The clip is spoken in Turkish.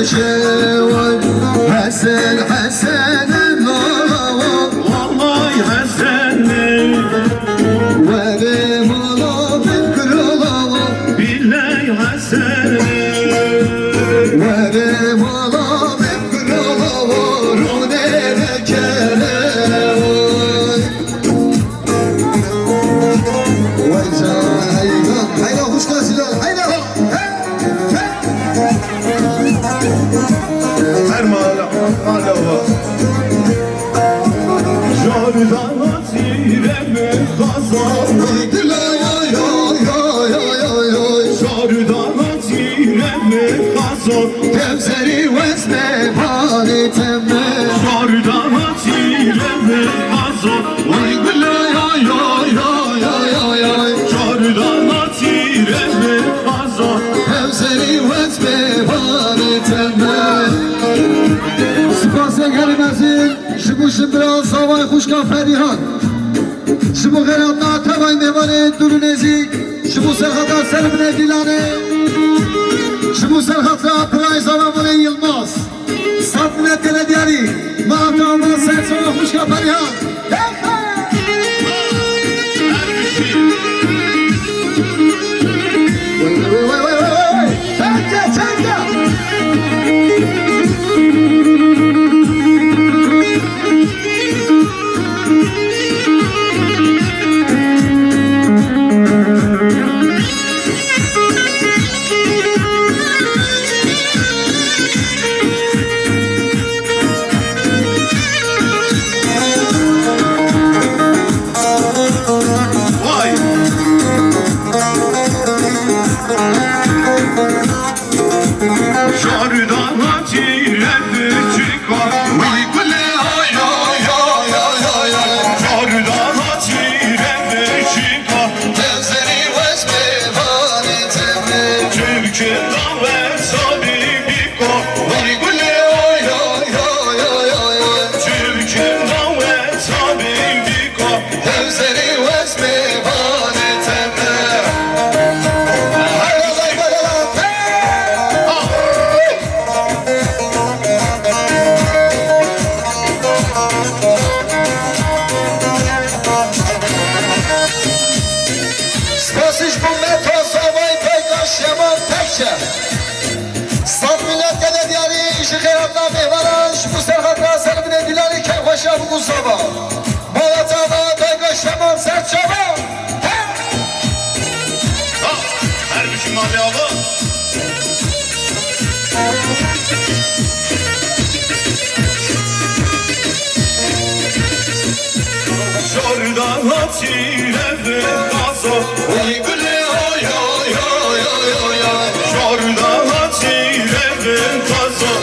شوي حسن حسن والله حسني وبمولو بكرولو بالله حسني وبمولو بكرولو روني بكلوي ويزان هيدا خوش كاسلال هيدا Fermala alava Jardan hasireme kazan Jardan hasireme kazan Kevseri vesne panetemme Jardan hasireme kazan Vay gülle ay ay ay ay ay ay Jardan hasireme kazan Kevseri vesne panetemme Spasa gelmezin Şibu şimdira savay kuşka ferihan Şibu geratna tavay mevane durunezik Şibu serhata serbine dilane Şibu serhata pray zavamune yılmaz Satmine telediyari Mahtavma sersava kuşka ferihan Vay vay vay vay Çanka çanka Vay Jardan hasireme çıkar Vay gülle ay ay ay ay ay ay Jardan hasireme çıkar Kevseri vesme panetemme Türkiye'den ve sabibiko Vay gülle ay ay ay ay ay ay Türkiye'den ve sabibiko Kevseri vesme panetemme Hayda hayda hayda Spasiş bu metro savay peygaş yaman tekçe Sat millet gede diyari işi kıyamda mihvaran Bu serhatla selimine dilari kem hoşa bu Mustafa Malatava peygaş yaman sert çaba Her bir şey mavi abi Jardan hasireme kazan Vay gülle ay ay ay ay ay ay Jardan hasireme kazan